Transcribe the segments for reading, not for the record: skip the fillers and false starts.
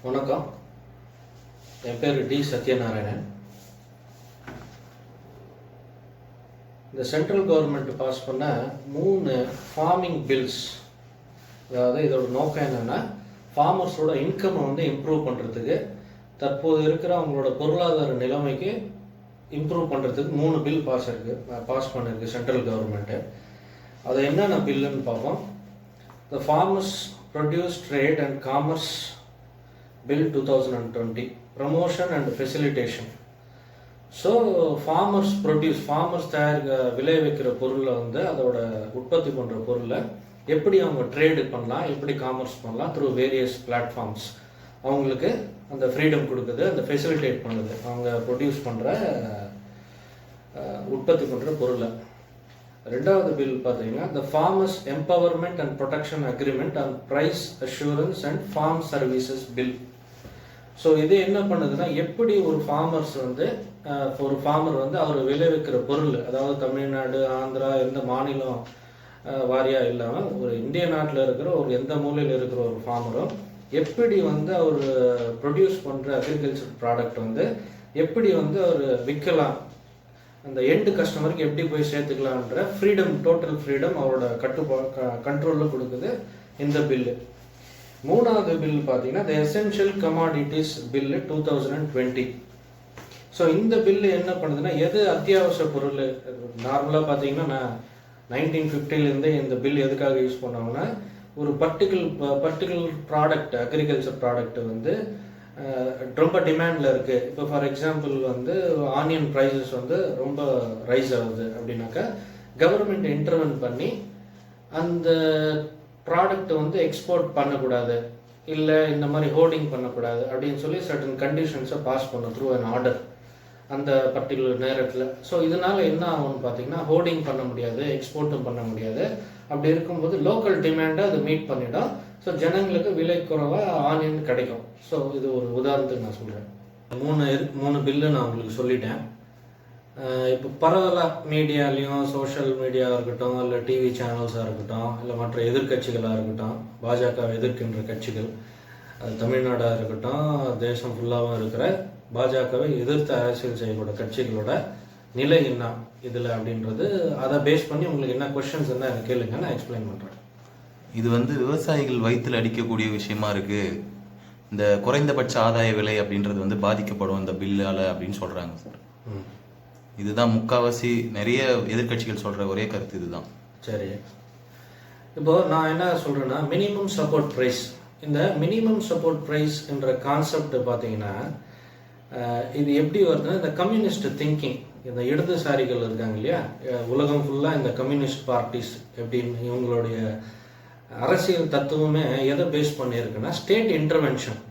வணக்கம். என் பேர் டி சத்யநாராயணன். இந்த சென்ட்ரல் கவர்மெண்ட் பாஸ் பண்ண 3 ஃபார்மிங் பில்ஸ், அதாவது இதோட நோக்கம் என்னென்னா ஃபார்மர்ஸோட இன்கம் இம்ப்ரூவ் பண்ணுறதுக்கு, தற்போது இருக்கிற அவங்களோட பொருளாதார நிலைமைக்கு இம்ப்ரூவ் பண்ணுறதுக்கு 3 பில் பாஸ் பண்ணியிருக்கு சென்ட்ரல் கவர்மெண்ட்டு. அது என்னென்ன பில்லுன்னு பார்ப்போம். த farmers produce trade and commerce bill 2020, promotion and facilitation. So farmers விளைவிக்கிற பொருளை அதோட உற்பத்தி பண்ணுற பொருளை எப்படி அவங்க ட்ரேடு பண்ணலாம், எப்படி காமர்ஸ் பண்ணலாம் த்ரூ வேரியஸ் பிளாட்ஃபார்ம்ஸ், அவங்களுக்கு அந்த ஃப்ரீடம் கொடுக்குது, அந்த ஃபெசிலிட்டேட் பண்ணுது அவங்க ப்ரொடியூஸ் பண்ணுற உற்பத்தி பண்ணுற பொருளை. ரெண்டாவது பில் பார்த்தீங்கன்னா the farmers empowerment and protection agreement and price assurance and farm services bill. So இது என்ன பண்ணுதுன்னா, எப்படி ஒரு ஃபார்மர் அவர் விளைவிக்கிற பொருள், அதாவது தமிழ்நாடு, ஆந்திரா, எந்த மாநிலம் வாரியாக இல்லாமல் ஒரு இந்திய நாட்டில் இருக்கிற ஒரு எந்த மூலையில் இருக்கிற ஒரு ஃபார்மரும் எப்படி அவர் ப்ரொடியூஸ் பண்ணுற அக்ரிகல்ச்சர் ப்ராடக்ட் எப்படி அவர் விற்கலாம், அந்த எண்டு கஸ்டமருக்கு எப்படி போய் சேர்த்துக்கலான்ற ஃப்ரீடம், டோட்டல் ஃப்ரீடம் அவரோட கண்ட்ரோலில் கொடுக்குது இந்த பில்லு. மூணாவது பில் பார்த்தீங்கன்னா the essential commodities bill 2020. So இந்த பில்லு என்ன பண்ணுதுன்னா, எது அத்தியாவசிய பொருள், நார்மலாக பார்த்தீங்கன்னா நான் 1950லேருந்தே இந்த பில் எதுக்காக யூஸ் பண்ணாங்கன்னா, ஒரு பர்டிகுலர் ப்ராடக்ட், அக்ரிகல்ச்சர் ப்ராடக்ட் ரொம்ப டிமாண்டில் இருக்குது. இப்போ ஃபார் எக்ஸாம்பிள் ஆனியன் ப்ரைஸஸ் ரொம்ப ரைஸ் ஆகுது அப்படின்னாக்கா, கவர்மெண்ட் இன்டர்வென்ட் பண்ணி அந்த ப்ராடக்ட் எக்ஸ்போர்ட் பண்ணக்கூடாது, இல்லை இந்த மாதிரி ஹோர்டிங் பண்ணக்கூடாது அப்படின்னு சொல்லி சர்டன் கண்டிஷன்ஸை பாஸ் பண்ணும் த்ரூ அன் ஆர்டர் அந்த பர்டிகுலர் நேரத்தில். ஸோ இதனால் என்ன ஆகும்னு பார்த்தீங்கன்னா, ஹோர்டிங் பண்ண முடியாது, எக்ஸ்போர்ட்டும் பண்ண முடியாது. அப்படி இருக்கும்போது லோக்கல் டிமாண்டை அது மீட் பண்ணிடும். ஸோ ஜனங்களுக்கு விலை குறைவாக ஆனியன் கிடைக்கும். ஸோ இது ஒரு உதாரணத்துக்கு நான் சொல்கிறேன். 3 பில்லு நான் உங்களுக்கு சொல்லிட்டேன். இப்போ பரவலாக மீடியாலையும், சோஷியல் மீடியாவாக இருக்கட்டும், இல்லை டிவி சேனல்ஸாக இருக்கட்டும், இல்லை மற்ற எதிர்கட்சிகளாக இருக்கட்டும், பாஜக எதிர்க்கின்ற கட்சிகள், அது தமிழ்நாடாக இருக்கட்டும், தேசம் ஃபுல்லாகவும் இருக்கிற பாஜகவை எதிர்த்து அரசியல் செய்யக்கூடிய கட்சிகளோட நிலை என்ன இதில் அப்படின்றது, அதை பேஸ் பண்ணி உங்களுக்கு என்ன கொஸ்டின்ஸ் என்ன எனக்கு கேளுங்க, நான் எக்ஸ்பிளைன் பண்ணுறேன். இது விவசாயிகள் வயிற்றில் அடிக்கக்கூடிய விஷயமா இருக்கு. இந்த குறைந்தபட்ச ஆதாய விலை அப்படின்றது பாதிக்கப்படும் இந்த பில்லால் அப்படின்னு சொல்கிறாங்க சார். இதுதான் முக்கால்வாசி நிறைய எதிர்கட்சிகள் சொல்கிற ஒரே கருத்து இதுதான். சரி, இப்போது நான் என்ன சொல்கிறேன்னா, மினிமம் சப்போர்ட் ப்ரைஸ். இந்த மினிமம் சப்போர்ட் ப்ரைஸ் என்ற கான்செப்ட் பார்த்தீங்கன்னா, இது எப்படி வருதுன்னா, இந்த கம்யூனிஸ்ட் திங்கிங், இந்த இடதுசாரிகள் இருக்காங்க இல்லையா, உலகம் ஃபுல்லாக இந்த கம்யூனிஸ்ட் பார்ட்டிஸ் எப்படின்னு இவங்களுடைய அரசியல் தத்துவமே எதை பேஸ் பண்ணியிருக்குன்னா, ஸ்டேட் இன்டர்வென்ஷன்.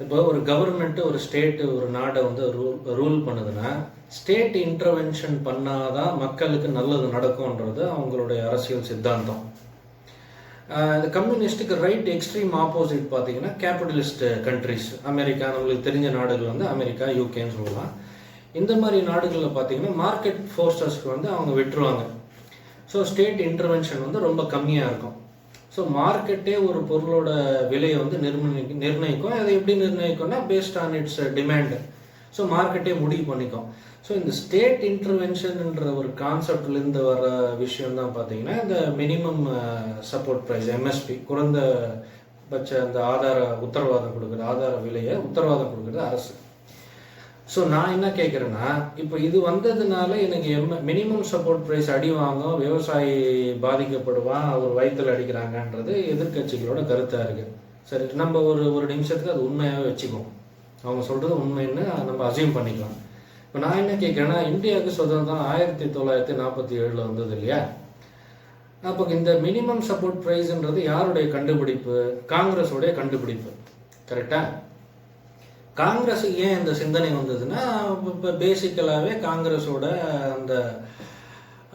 இப்போ ஒரு கவர்மெண்ட்டு, ஒரு ஸ்டேட்டு, ஒரு நாடை ரூல் பண்ணுதுன்னா, ஸ்டேட் இன்டர்வென்ஷன் பண்ணாதான் மக்களுக்கு நல்லது நடக்கும்ன்றது அவங்களுடைய அரசியல் சித்தாந்தம். இந்த கம்யூனிஸ்ட்டுக்கு ரைட் எக்ஸ்ட்ரீம் ஆப்போசிட் பார்த்தீங்கன்னா கேபிட்டலிஸ்ட் கண்ட்ரிஸ், அமெரிக்கா, நம்மளுக்கு தெரிஞ்ச நாடுகள் அமெரிக்கா, யூகேன்னு சொல்லலாம். இந்த மாதிரி நாடுகளில் பார்த்தீங்கன்னா மார்க்கெட் ஃபோர்ஸஸ்க்கு அவங்க விட்டுருவாங்க. ஸோ ஸ்டேட் இன்டர்வென்ஷன் ரொம்ப கம்மியாக இருக்கும். ஸோ மார்க்கெட்டே ஒரு பொருளோட விலையை நிர்ணயிக்கும். அதை எப்படி நிர்ணயிக்கும்னா, based on its demand. So மார்க்கெட்டே முடிவு பண்ணிக்கும். ஸோ இந்த ஸ்டேட் இன்டர்வென்ஷன்ன்ற ஒரு கான்செப்ட்லேருந்து வர விஷயம் தான் பார்த்தீங்கன்னா இந்த மினிமம் சப்போர்ட் ப்ரைஸ், எம்எஸ்பி, குறைந்தபட்ச அந்த உத்தரவாதம் கொடுக்குறது அரசு. ஸோ நான் என்ன கேட்குறேன்னா, இப்போ இது வந்ததுனால எனக்கு மினிமம் சப்போர்ட் ப்ரைஸ் அடி வாங்கும், விவசாயி பாதிக்கப்படுவான், அவர் வயிற்றில் அடிக்கிறாங்கன்றது எதிர்கட்சிகளோட கருத்தாக இருக்குது. சரி, நம்ம ஒரு நிமிஷத்துக்கு அது உண்மையாகவே வச்சுக்குவோம், அவங்க சொல்கிறது உண்மைன்னு நம்ம அசியூம் பண்ணிக்கலாம். இப்போ நான் என்ன கேட்குறேன்னா, இந்தியாவுக்கு சுதந்திரம் 1947 வந்தது இல்லையா? அப்போ இந்த மினிமம் சப்போர்ட் ப்ரைஸ்ன்றது யாருடைய கண்டுபிடிப்பு? காங்கிரஸோடைய கண்டுபிடிப்பு, கரெக்டாக? காங்கிரஸுக்கு ஏன் இந்த சிந்தனை வந்ததுன்னா, இப்போ பேசிக்கலாகவே காங்கிரஸோட அந்த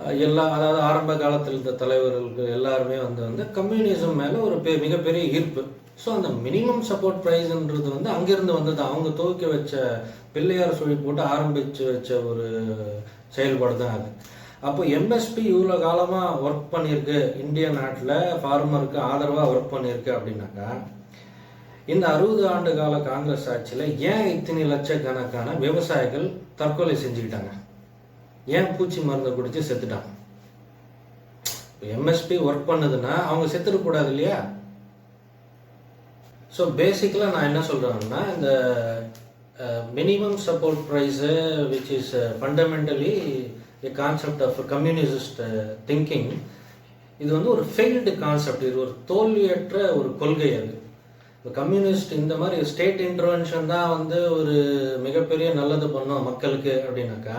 அதாவது ஆரம்ப காலத்தில் இருந்த தலைவர்களுக்கு எல்லாருமே கம்யூனிசம் மேலே ஒரு மிகப்பெரிய ஈர்ப்பு. ஸோ அந்த மினிமம் சப்போர்ட் ப்ரைஸ்ன்றது அங்கேருந்து வந்தது. அவங்க துவக்கி வச்ச, பிள்ளையார் சொல்லி போட்டு ஆரம்பித்து வச்ச ஒரு செயல்பாடு தான் அது. அப்போ எம்எஸ்பி இவ்வளோ காலமாக ஒர்க் பண்ணியிருக்கு, இந்திய நாட்டில் ஃபார்மருக்கு ஆதரவாக ஒர்க் பண்ணியிருக்கு அப்படின்னாக்கா, இந்த 60 ஆண்டு கால காங்கிரஸ் ஆட்சியில் ஏன் இத்தனை லட்சக்கணக்கான விவசாயிகள் தற்கொலை செஞ்சுக்கிட்டாங்க? ஏன் பூச்சி மருந்து குடிச்சு செத்துட்டாங்க? எம்எஸ்பி ஒர்க் பண்ணுதுன்னா அவங்க செத்துடக்கூடாது இல்லையா? ஸோ பேசிக்கலாக நான் என்ன சொல்கிறேன்னா, இந்த minimum support price which is fundamentally a concept of communist thinking, இது வந்து ஒரு ஃபெயில்டு கான்செப்ட். இது ஒரு தோல்வியற்ற ஒரு கொள்கை. அது இப்போ கம்யூனிஸ்ட் இந்த மாதிரி ஸ்டேட் இன்டர்வென்ஷன் தான் வந்து ஒரு மிகப்பெரிய நல்லது பண்ணோம் மக்களுக்கு அப்படின்னாக்கா,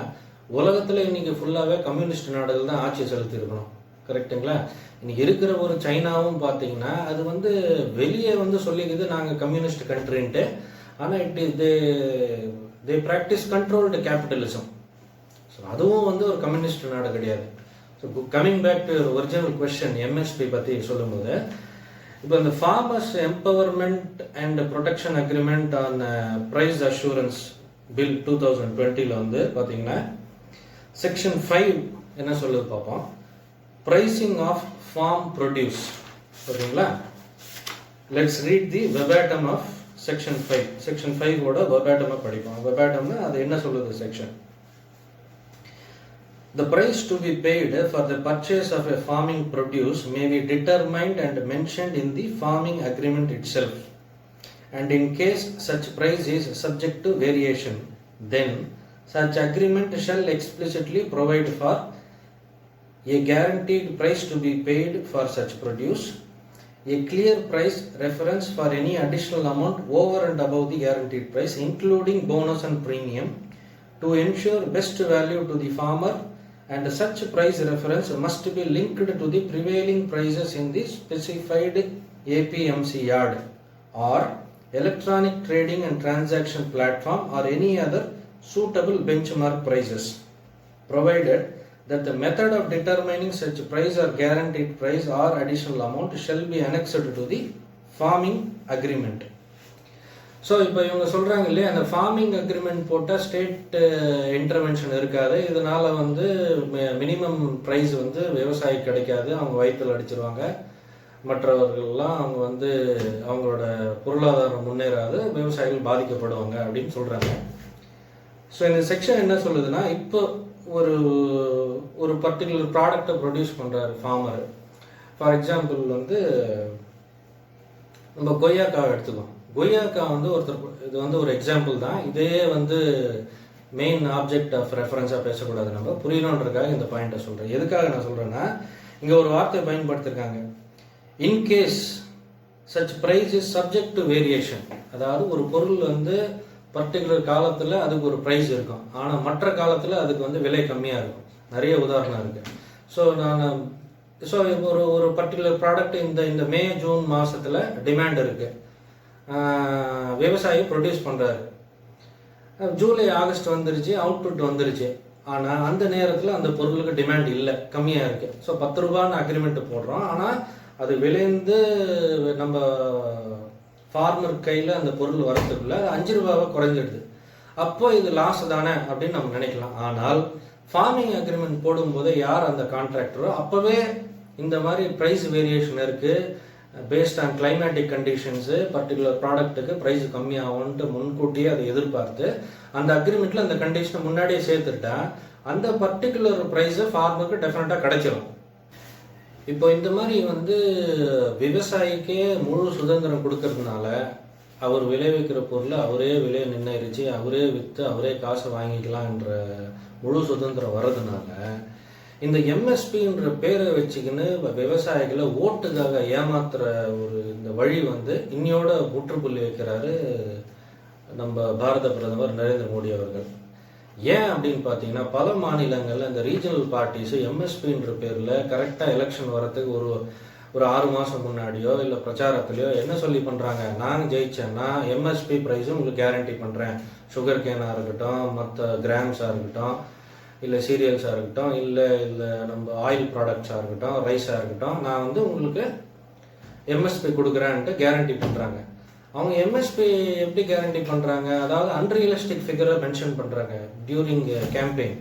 உலகத்தில் இன்னைக்கு ஃபுல்லாகவே கம்யூனிஸ்ட் நாடுகள் தான் ஆட்சி செலுத்தியிருக்கணும். கரெக்டுங்களா? இன்னைக்கு இருக்கிற ஒரு சைனாவும் பார்த்தீங்கன்னா அது வந்து வெளியே வந்து சொல்லிக்குது நாங்கள் கம்யூனிஸ்ட் கண்ட்ரின்ட்டு, ஆனால் they practice controlled capitalism. So அதுவும் வந்து ஒரு கம்யூனிஸ்ட் நாடு கிடையாது. So coming back to original question, MSP பற்றி சொல்லும்போது, இப்போ இந்த farmers empowerment and protection agreement on price assurance bill 2020 வந்து பார்த்தீங்கன்னா செக்ஷன் 5 என்ன சொல்லுது பார்ப்போம். Pricing of farm produce. ஓகேங்களா? Let's read the verbatim of section 5. Section 5ஓட வெர்பாட்டமாக படிப்போம். வெர்பாட்டம்னா அது என்ன சொல்லுது section. The price to be paid for the purchase of a farming produce may be determined and mentioned in the farming agreement itself, and in case such price is subject to variation, then such agreement shall explicitly provide for a guaranteed price to be paid for such produce, a clear price reference for any additional amount over and above the guaranteed price, including bonus and premium, to ensure best value to the farmer, and such price reference must be linked to the prevailing prices in the specified APMC yard or electronic trading and transaction platform or any other suitable benchmark prices, provided that the method of determining such price or guaranteed price or additional amount shall be annexed to the farming agreement. So இப்போ இவங்க சொல்கிறாங்க இல்லையா, அந்த farming agreement போட்டால் state intervention இருக்காது, இதனால் வந்து minimum price வந்து விவசாயிக்கு கிடைக்காது, அவங்க வயிற்றில் அடிச்சிருவாங்க, மற்றவர்கள்லாம் அவங்க வந்து அவங்களோட பொருளாதாரம் முன்னேறாது, விவசாயிகள் பாதிக்கப்படுவாங்க அப்படின்னு சொல்கிறாங்க. ஸோ இந்த செக்ஷன் என்ன சொல்லுதுன்னா, இப்போ ஒரு பர்டிகுலர் ப்ராடக்டை ப்ரொடியூஸ் பண்ணுறாரு ஃபார்மர். ஃபார் எக்ஸாம்பிள் வந்து நம்ம கொய்யாக்காவை எடுத்துக்கோம். கொய்யாக்கா வந்து இது வந்து ஒரு எக்ஸாம்பிள் தான். இதே வந்து மெயின் ஆப்ஜெக்ட் ஆஃப் ரெஃபரன்ஸாக பேசக்கூடாது, நம்ம புரியணுன்றதுக்காக இந்த பாயிண்ட்டை சொல்கிறேன். எதுக்காக நான் சொல்கிறேன்னா, இங்கே ஒரு வார்த்தையை பயன்படுத்திருக்காங்க, in case such price is subject to variation. அதாவது ஒரு பொருள் வந்து பர்டிகுலர் காலத்தில் அதுக்கு ஒரு ப்ரைஸ் இருக்கும், ஆனால் மற்ற காலத்தில் அதுக்கு வந்து விலை கம்மியாக இருக்கும். நிறைய உதாரணம் இருக்குது. ஸோ ஒரு பர்டிகுலர் ப்ராடக்ட் இந்த மே ஜூன் மாதத்தில் டிமாண்ட் இருக்குது, விவசாயி ப்ரொடியூஸ் பண்ணுறாரு. ஜூலை ஆகஸ்ட் வந்துருச்சு, அவுட்புட் வந்துருச்சு, ஆனால் அந்த நேரத்தில் அந்த பொருளுக்கு டிமாண்ட் இல்லை, கம்மியாக இருக்குது. ஸோ 10 ரூபான்னு அக்ரிமெண்ட் போடுறோம், ஆனால் அது விளைந்து நம்ம ஃபார்மர் கையில் அந்த பொருள் வரத்துக்குள்ள அது 5 ரூபாவை குறைஞ்சிடுது. அப்போ இது லாஸ் தானே அப்படின்னு நம்ம நினைக்கலாம். ஆனால் ஃபார்மிங் அக்ரிமெண்ட் போடும்போது யார் அந்த கான்ட்ராக்டரோ அப்போவே இந்த மாதிரி ப்ரைஸ் வேரியேஷன் இருக்குது, based on climatic conditions, particular ப்ராடக்ட்டுக்கு ப்ரைஸ் கம்மியாகும்ன்ட்டு முன்கூட்டியே அதை எதிர்பார்த்து அந்த அக்ரிமெண்ட்டில் அந்த கண்டிஷனை முன்னாடியே சேர்த்துட்டா அந்த பர்டிகுலர் ப்ரைஸை ஃபார்மருக்கு டெஃபினட்டாக கிடைச்சிடும். இப்போ இந்த மாதிரி வந்து விவசாயிக்கே முழு சுதந்திரம் கொடுக்கறதுனால அவர் விளைவிக்கிற பொருளை அவரே விலையை நிர்ணயிச்சு அவரே விற்று அவரே காசை வாங்கிக்கலாம்ன்ற முழு சுதந்திரம் வர்றதுனால இந்த எம்எஸ்பின்ற பேரை வச்சுக்கின்னு விவசாயிகளை ஓட்டுக்காக ஏமாத்துற இந்த வழி வந்து இன்னையோட முற்றுப்புள்ளி வைக்கிறாரு நம்ம பாரத பிரதமர் நரேந்திர மோடி அவர்கள். ஏன் அப்படின்னு பார்த்தீங்கன்னா, பல மாநிலங்களில் இந்த ரீஜனல் பார்ட்டிஸு எம்எஸ்பின்ற பேரில் கரெக்டாக எலெக்ஷன் வரத்துக்கு ஒரு 6 மாதம் முன்னாடியோ இல்லை பிரச்சாரத்துலையோ என்ன சொல்லி பண்ணுறாங்க, நான் ஜெயிச்சேன்னா எம்எஸ்பி ப்ரைஸும் உங்களுக்கு கேரண்டி பண்ணுறேன், சுகர் கேனாக இருக்கட்டும், மற்ற கிராம்ஸாக இருக்கட்டும், இல்லை சீரியல்ஸாக இருக்கட்டும், இல்லை நம்ம ஆயில் ப்ராடக்ட்ஸாக இருக்கட்டும், ரைஸாக இருக்கட்டும், நான் வந்து உங்களுக்கு எம்எஸ்பி கொடுக்குறேன்ட்டு கேரண்டி பண்ணுறாங்க. அவங்க எம்எஸ்பி எப்படி கேரண்டி பண்ணுறாங்க, அதாவது அன்ரியலிஸ்டிக் ஃபிகரை மென்ஷன் பண்ணுறாங்க டியூரிங் கேம்பெயின்.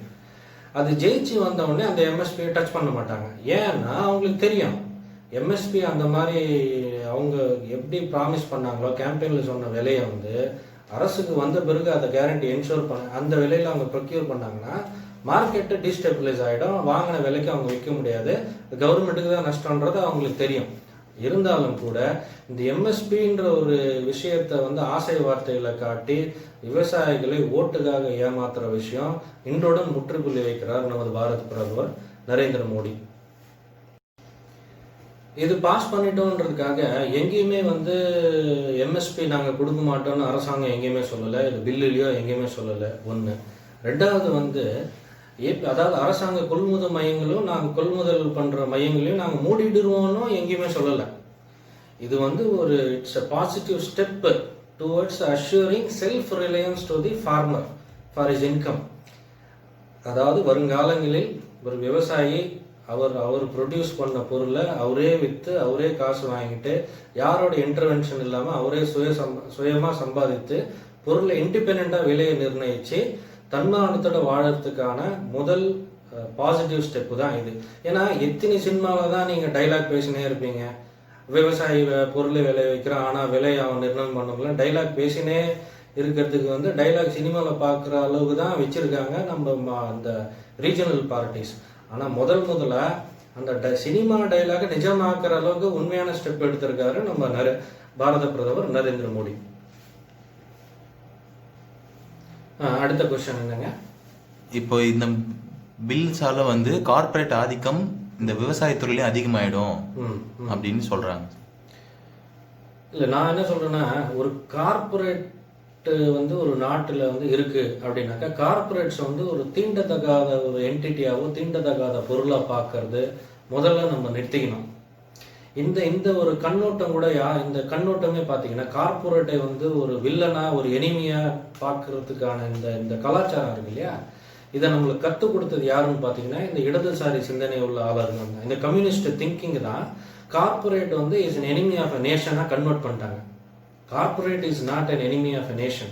அது ஜெயிச்சு வந்தவுடனே அந்த எம்எஸ்பியை டச் பண்ண மாட்டாங்க. ஏன்னா அவங்களுக்கு தெரியும் எம்எஸ்பி அந்த மாதிரி அவங்க எப்படி ப்ராமிஸ் பண்ணாங்களோ கேம்பெயினில் சொன்ன விலையை வந்து அரசுக்கு வந்த பிறகு அதை கேரண்டி என்ஷூர் பண்ண அந்த விலையில் அவங்க ப்ரொக்யூர் பண்ணாங்கன்னா மார்க்கெட்டு டீஸ்டெபிளைஸ் ஆகிடும், வாங்கின விலைக்கு அவங்க விற்க முடியாது, கவர்மெண்ட்டுக்கு தான் நஷ்டன்றது அவங்களுக்கு தெரியும். இருந்தாலும் கூட இந்த எம்எஸ்பின்ற ஒரு விஷயத்தை வந்து ஆசை வார்த்தைகளை காட்டி விவசாயிகளை ஓட்டுக்காக ஏமாத்துற விஷயம் இன்றுடன் முற்றுப்புள்ளி வைக்கிறார் நமது பாரத பிரதமர் நரேந்திர மோடி. இது பாஸ் பண்ணிட்டோன்றதுக்காக எங்கேயுமே வந்து எம்எஸ்பி நாங்கள் கொடுக்க மாட்டோம்னு அரசாங்கம் எங்கேயுமே சொல்லலை, இது பில்லுலையோ எங்கேயுமே சொல்லலை. ஒன்று. ரெண்டாவது வந்து அதாவது அரசாங்க கொள்முதல் மையங்களும் நாங்கள் கொள்முதல் பண்ணுற மையங்களையும் நாங்கள் மூடிடுவோம்னு எங்கேயுமே சொல்லலை. இது வந்து ஒரு it's a positive step towards assuring self reliance to the farmer for his income. அதாவது வருங்காலங்களில் ஒரு விவசாயி அவர் ப்ரொடியூஸ் பண்ண பொருளை அவரே விற்று அவரே காசு வாங்கிட்டு யாரோட இன்டர்வென்ஷன் இல்லாமல் அவரே சுயமாக சம்பாதித்து பொருளை இண்டிபெண்ட்டாக விலையை நிர்ணயித்து தன்மானத்தோட வாழறதுக்கான முதல் பாசிட்டிவ் ஸ்டெப்பு தான் இது. ஏன்னா எத்தனை சினிமாவில் தான் நீங்கள் டைலாக் பேசினே இருப்பீங்க, விவசாயி பொருளை விலை வைக்கிறான் ஆனால் விலை அவன் நிர்ணயம் பண்ணல, டைலாக் பேசினே இருக்கிறதுக்கு வந்து டைலாக் சினிமாவில் பார்க்குற அளவுக்கு தான் வச்சுருக்காங்க நம்ம அந்த ரீஜனல் பார்ட்டிஸ். ஆனால் முதல்ல அந்த சினிமா டைலாக நிஜமாக்குற அளவுக்கு உண்மையான ஸ்டெப் எடுத்திருக்காரு நம்ம பாரத பிரதமர் நரேந்திர மோடி. அடுத்த கொஸ்டின் என்னங்க? இப்போ இந்த பில்ஸால வந்து கார்ப்பரேட் ஆதிக்கம் இந்த விவசாயத்துறையிலும் அதிகமாயிடும் அப்படின்னு சொல்றாங்க. இல்லை, நான் என்ன சொல்றேன்னா, ஒரு கார்ப்பரேட் வந்து ஒரு நாட்டில் வந்து இருக்கு அப்படின்னாக்கா கார்ப்பரேட்ஸ் வந்து ஒரு தீண்டத்தகாத ஒரு என்டிட்டியாவோ தீண்டத்தகாத பொருளாக பார்க்கறது முதல்ல நம்ம நிறுத்திக்கணும். இந்த ஒரு கண்ணோட்டம் கூட இந்த கண்ணோட்டமே பார்த்தீங்கன்னா கார்பரேட்டை வந்து ஒரு வில்லனா ஒரு எனிமியா பார்க்கறதுக்கான இந்த கலாச்சாரம் இருக்கு இல்லையா, இதை நம்மளுக்கு கற்றுக் கொடுத்தது யாருன்னு பார்த்தீங்கன்னா இந்த இடதுசாரி சிந்தனை உள்ள ஆளர்கள் தான். இந்த கம்யூனிஸ்ட் திங்கிங் தான் கார்பரேட் வந்து is an enemy of a நேஷனாக கன்வெர்ட் பண்ணிட்டாங்க. Corporate is not an enemy of a nation.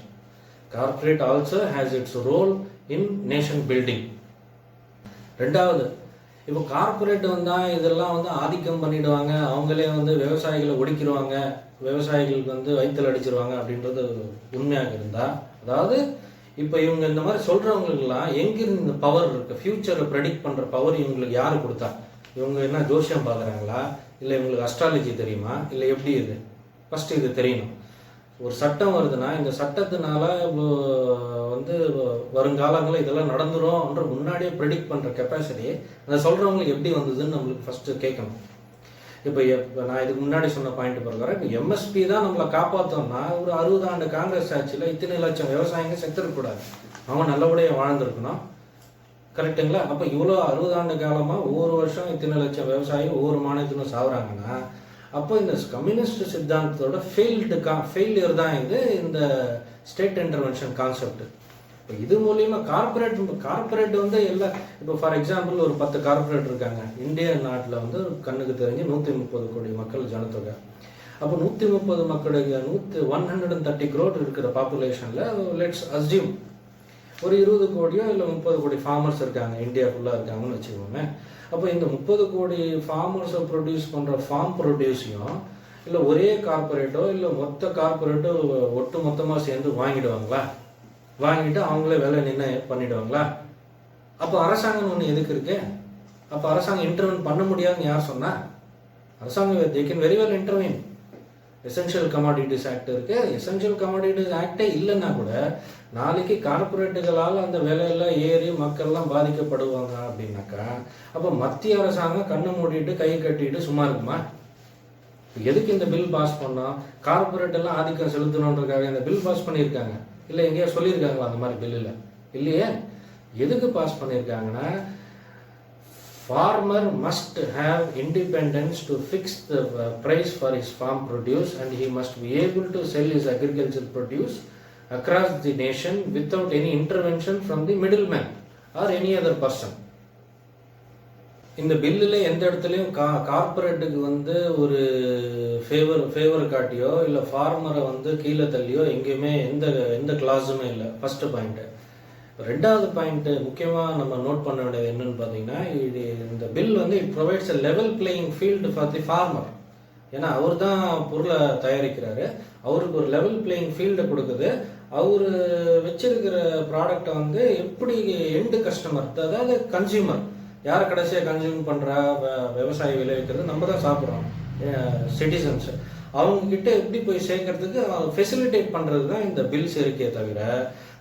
Corporate also has its role in nation building. ரெண்டாவது, இப்போ கார்பரேட் வந்தால் இதெல்லாம் வந்து ஆதிக்கம் பண்ணிடுவாங்க, அவங்களே வந்து விவசாயிகளை ஒடுக்கிடுவாங்க, விவசாயிகளுக்கு வந்து வயிற்றில் அடிச்சிருவாங்க அப்படின்றது உண்மையாக இருந்தால், அதாவது இப்போ இவங்க இந்த மாதிரி சொல்கிறவங்களுக்கெல்லாம் எங்கிருந்து இந்த பவர் இருக்குது, ஃப்யூச்சரை ப்ரெடிக்ட் பண்ணுற பவர் இவங்களுக்கு யார் கொடுத்தா? இவங்க என்ன ஜோசியம் பார்க்குறாங்களா, இல்லை இவங்களுக்கு அஸ்ட்ராலஜி தெரியுமா, இல்லை எப்படி? இது ஃபஸ்ட்டு இது தெரியணும். ஒரு சட்டம் வருதுன்னா இந்த சட்டத்தினால வந்து வருங்காலங்களில் இதெல்லாம் நடந்துரும்ன்ற முன்னாடியே ப்ரெடிக்ட் பண்ணுற கெப்பாசிட்டி அதை சொல்கிறவங்களுக்கு எப்படி வந்ததுன்னு நம்மளுக்கு ஃபஸ்ட்டு கேட்கணும். இப்போ நான் இதுக்கு முன்னாடி சொன்ன பாயிண்ட் பிரகாரம் இப்போ எம்எஸ்பி தான் நம்மளை காப்பாற்றோம்னா ஒரு 60 ஆண்டு காங்கிரஸ் ஆட்சியில் இத்தனை லட்சம் விவசாயிங்க செத்துருக்கக்கூடாது, அவன் நல்லபடியாக வாழ்ந்துருக்கணும். கரெக்டுங்களா? அப்போ இவ்வளோ 60 ஆண்டு காலமாக ஒவ்வொரு வருஷம் இத்தனை லட்சம் விவசாயி ஒவ்வொரு மாநிலத்திலும் சாகுறாங்கன்னா அப்போ இந்த கம்யூனிஸ்ட் சித்தாந்தத்தோட ஃபெயிலியர் தான் இது இந்த ஸ்டேட் இன்டர்வென்ஷன் கான்செப்ட். இப்போ இது மூலியமாக கார்பரேட் வந்து எல்லா இப்போ ஃபார் எக்ஸாம்பிள் ஒரு 10 கார்பரேட் இருக்காங்க இந்திய நாட்டில் வந்து கண்ணுக்கு தெரிஞ்சு 130 கோடி மக்கள் ஜனத்தொகை. அப்போ 130 மக்களுடைய 130 crore இருக்கிற பாப்புலேஷனில் லெட்ஸ் அஸ்யூம் ஒரு 20 கோடியோ இல்லை 30 கோடி ஃபார்மர்ஸ் இருக்காங்க, இந்தியா ஃபுல்லாக இருக்காங்கன்னு வச்சுக்கோங்க. அப்போ இந்த 30 கோடி ஃபார்மர்ஸை ப்ரொடியூஸ் பண்ணுற ஃபார்ம் ப்ரொடியூஸையும் இல்லை ஒரே கார்பரேட்டோ இல்லை மொத்த கார்பரேட்டோ ஒட்டு மொத்தமாக சேர்ந்து வாங்கிடுவாங்களா? வாங்கிட்டு அவங்களே விலை நிர்ணயம் பண்ணிடுவாங்களா? அப்போ அரசாங்கம் ஒன்று எதுக்கு இருக்கு? அப்போ அரசாங்கம் இன்டர்வென் பண்ண முடியாதுன்னு யார் சொன்னா? அரசாங்கம் they can very well intervene. Essential commodities act இருக்கு. எசென்ஷியல் கமாடிட்டிஸ் ஆக்டே இல்லைன்னா கூட நாளைக்கு கார்பரேட்டுகளால் அந்த விலையெல்லாம் ஏறி மக்கள்லாம் பாதிக்கப்படுவாங்க அப்படின்னாக்கா அப்போ மத்திய அரசாங்கம் கண்ணை மூடிட்டு கை கட்டிட்டு சும்மா இருக்குமா? எதுக்கு இந்த பில் பாஸ் பண்ணோம்? கார்பரேட் எல்லாம் ஆதிக்கம் செலுத்தணுன்றதுக்காக இந்த பில் பாஸ் பண்ணியிருக்காங்க. இல்லை எங்கேயா சொல்லியிருக்காங்களா அந்த மாதிரி பில்லில்? இல்லையே. எதுக்கு பாஸ் பண்ணியிருக்காங்கன்னா farmer must have independence to fix the price for his farm produce and he must be able to sell his agricultural produce across the nation without any intervention from the middleman or any other person. இந்த பில்லில் எந்த இடத்துலையும் கார்பரேட்டுக்கு வந்து ஒரு favour காட்டியோ இல்லை ஃபார்மரை வந்து கீழே தள்ளியோ எங்கேயுமே எந்த கிளாஸுமே இல்லை. First point. ரெண்டாவது பாயிண்ட் முக்கியமாக நம்ம நோட் பண்ண வேண்டியது என்னன்னு பார்த்தீங்கன்னா, இந்த பில் வந்து it provides a level playing field for the farmer. ஏன்னா அவர் தான் பொருளை தயாரிக்கிறாரு, அவருக்கு ஒரு லெவல் பிளேயிங் ஃபீல்டை கொடுக்குது. அவர் வச்சிருக்கிற ப்ராடக்டை வந்து எப்படி எண்டு கஸ்டமர், அதாவது கன்சியூமர், யார் கடைசியாக கன்சியூம் பண்ணுறா, விவசாயி விளைவிக்கிறது நம்ம தான் சாப்பிட்றோம், சிட்டிசன்ஸ், அவங்கக்கிட்ட எப்படி போய் சேர்க்கறதுக்கு ஃபெசிலிட்டேட் பண்ணுறது தான் இந்த பில்ஸ் இருக்கே தவிர,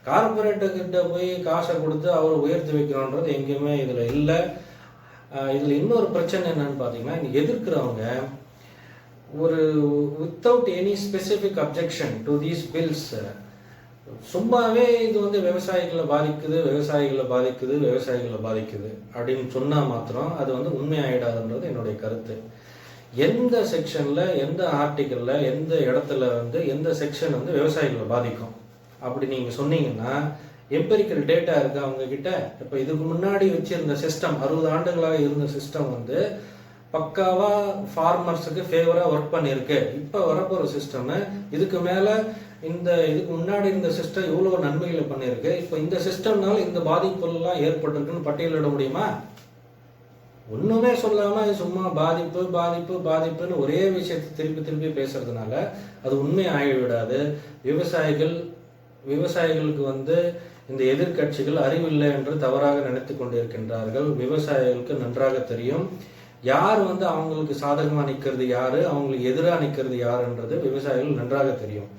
கார்பரேட்டுக்கிட்ட போய் காசை கொடுத்து அவரை உயர்த்தி வைக்கணுன்றது எங்கேயுமே இதில் இல்லை. இதில் இன்னொரு பிரச்சனை என்னன்னு பார்த்தீங்கன்னா, இங்கே எதிர்க்கிறவங்க ஒரு without any specific objection to these bills சும்மாவே இது வந்து விவசாயிகளை பாதிக்குது, விவசாயிகளை பாதிக்குது, விவசாயிகளை பாதிக்குது அப்படின்னு சொன்னால் மாத்திரம் அது வந்து உண்மையாயிடாதுன்றது என்னுடைய கருத்து. எந்த செக்ஷனில், எந்த ஆர்டிக்கலில், எந்த இடத்துல வந்து எந்த செக்ஷன் வந்து விவசாயிகளை பாதிக்கும் அப்படி நீங்கள் சொன்னீங்கன்னா எம்பெரிக்கல் டேட்டா இருக்குது அவங்கக்கிட்ட. இப்போ இதுக்கு முன்னாடி வச்சுருந்த சிஸ்டம், 60 ஆண்டுகளாக இருந்த சிஸ்டம் வந்து பக்காவாக ஃபார்மர்ஸுக்கு ஃபேவராக ஒர்க் பண்ணியிருக்கு. இப்போ வரப்போகிற சிஸ்டமு இதுக்கு மேலே இதுக்கு முன்னாடி இருந்த சிஸ்டம் இவ்வளோ நன்மைகளை பண்ணியிருக்கு, இப்போ இந்த சிஸ்டம்னால இந்த பாதிப்புலாம் ஏற்பட்டிருக்குன்னு பட்டியலிட முடியுமா? ஒன்றுமே சொல்லாமல் சும்மா பாதிப்பு பாதிப்பு பாதிப்புன்னு ஒரே விஷயத்தை திருப்பி திருப்பி பேசுறதுனால அது உண்மை ஆகிவிடாது. விவசாயிகளுக்கு வந்து இந்த எதிர்கட்சிகள் அறிவில்லை என்று தவறாக நினைத்து கொண்டிருக்கின்றார்கள். விவசாயிகளுக்கு நன்றாக தெரியும் யார் வந்து அவங்களுக்கு சாதகமாக நிற்கிறது யாரு, அவங்களுக்கு எதிராக நிற்கிறது யாருன்றது விவசாயிகள் நன்றாக தெரியும்.